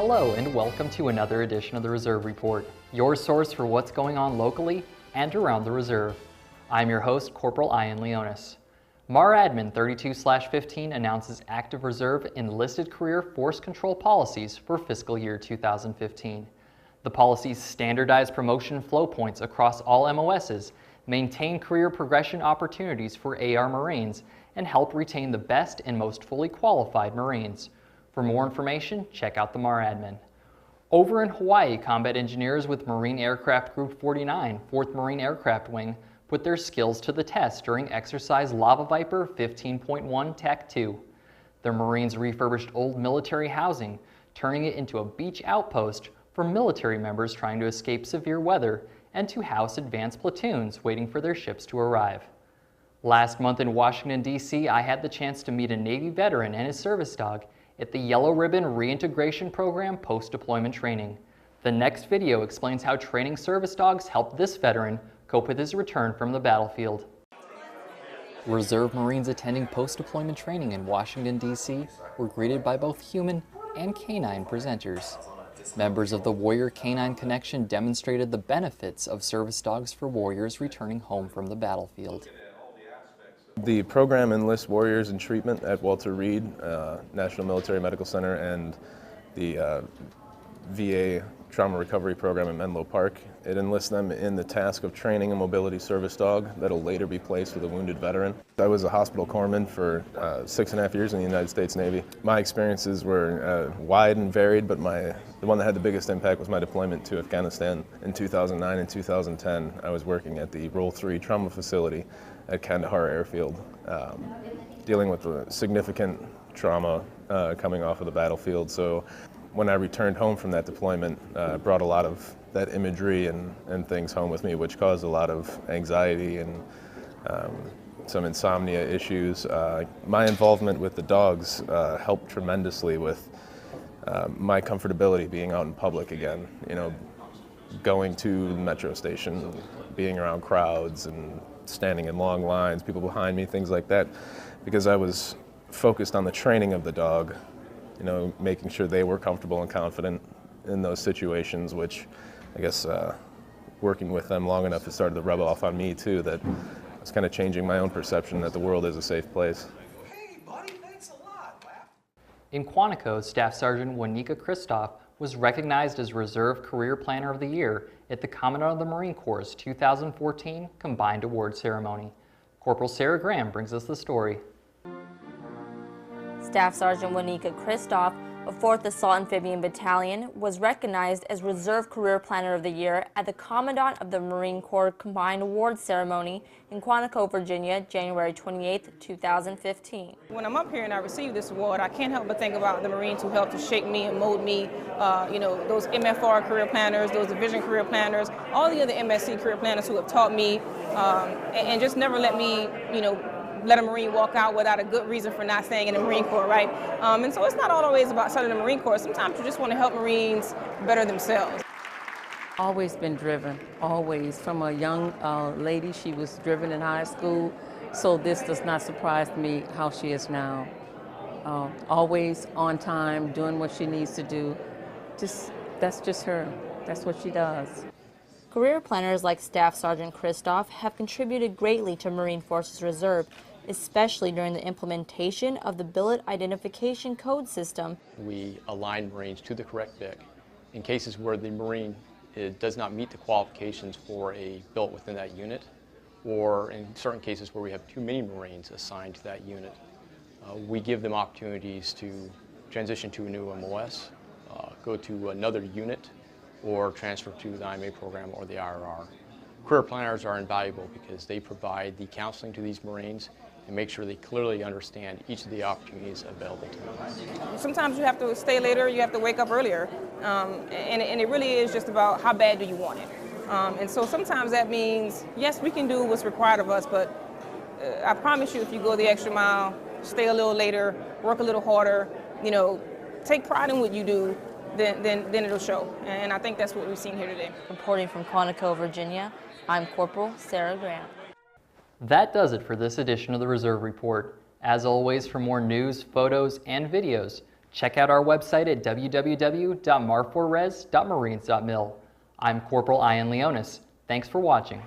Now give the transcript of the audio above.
Hello and welcome to another edition of the Reserve Report, your source for what's going on locally and around the Reserve. I'm your host, Corporal Ian Leonis. MARADMIN 32/15 announces active reserve enlisted career force control policies for fiscal year 2015. The policies standardize promotion flow points across all MOSs, maintain career progression opportunities for AR Marines, and help retain the best and most fully qualified Marines. For more information, check out the MARADMIN. Over in Hawaii, combat engineers with Marine Aircraft Group 49, 4th Marine Aircraft Wing, put their skills to the test during exercise Lava Viper 15.1 TAC 2. The Marines refurbished old military housing, turning it into a beach outpost for military members trying to escape severe weather and to house advanced platoons waiting for their ships to arrive. Last month in Washington, D.C., I had the chance to meet a Navy veteran and his service dog at the Yellow Ribbon Reintegration Program post-deployment training. The next video explains how training service dogs helped this veteran cope with his return from the battlefield. Reserve Marines attending post-deployment training in Washington, D.C. were greeted by both human and canine presenters. Members of the Warrior Canine Connection demonstrated the benefits of service dogs for warriors returning home from the battlefield. The program enlists warriors in treatment at Walter Reed National Military Medical Center and the VA Trauma Recovery Program in Menlo Park. It enlists them in the task of training a mobility service dog that'll later be placed with a wounded veteran. I was a hospital corpsman for 6.5 years in the United States Navy. My experiences were wide and varied, but the one that had the biggest impact was my deployment to Afghanistan in 2009 and 2010. I was working at the Role 3 Trauma Facility at Kandahar Airfield, dealing with the significant trauma coming off of the battlefield. So when I returned home from that deployment, brought a lot of that imagery and things home with me, which caused a lot of anxiety and some insomnia issues. My involvement with the dogs helped tremendously with my comfortability being out in public again. You know, going to the metro station, being around crowds and standing in long lines, people behind me, things like that, because I was focused on the training of the dog, you know, making sure they were comfortable and confident in those situations, which I guess working with them long enough, it started to rub off on me too, that I was kind of changing my own perception that the world is a safe place. Hey buddy, thanks a lot. In Quantico, Staff Sgt. Wyanika Christophe was recognized as Reserve Career Planner of the Year at the Commandant of the Marine Corps' 2014 Combined Awards Ceremony. Corporal Sarah Graham brings us the story. Staff Sgt. Wyanika Christophe of 4th Assault Amphibian Battalion was recognized as Reserve Career Planner of the Year at the Commandant of the Marine Corps Combined Awards Ceremony in Quantico, Virginia, January 28, 2015. When I'm up here and I receive this award, I can't help but think about the Marines who helped to shape me and mold me, you know, those MFR career planners, those division career planners, all the other MSC career planners who have taught me and just never let me, you know, let a Marine walk out without a good reason for not staying in the Marine Corps, right? And so it's not always about starting the Marine Corps. Sometimes you just want to help Marines better themselves. Always been driven, always. From a young lady, she was driven in high school, so this does not surprise me how she is now. Always on time, doing what she needs to do. That's just her. That's what she does. Career planners like Staff Sgt. Christophe have contributed greatly to Marine Forces Reserve, especially during the implementation of the Billet Identification Code system. We align Marines to the correct BIC in cases where the Marine does not meet the qualifications for a billet within that unit, or in certain cases where we have too many Marines assigned to that unit. We give them opportunities to transition to a new MOS, go to another unit, or transfer to the IMA program or the IRR. Career planners are invaluable because they provide the counseling to these Marines and make sure they clearly understand each of the opportunities available to them. Sometimes you have to stay later, you have to wake up earlier, and it really is just about how bad do you want it. And so sometimes that means, yes, we can do what's required of us, but I promise you if you go the extra mile, stay a little later, work a little harder, you know, take pride in what you do, then it'll show. And I think that's what we've seen here today. Reporting from Quantico, Virginia, I'm Corporal Sarah Graham. That does it for this edition of the Reserve Report. As always, for more news, photos, and videos, Check out our website at www.mar4res.marines.mil. I'm Corporal Ian Leonis. Thanks for watching.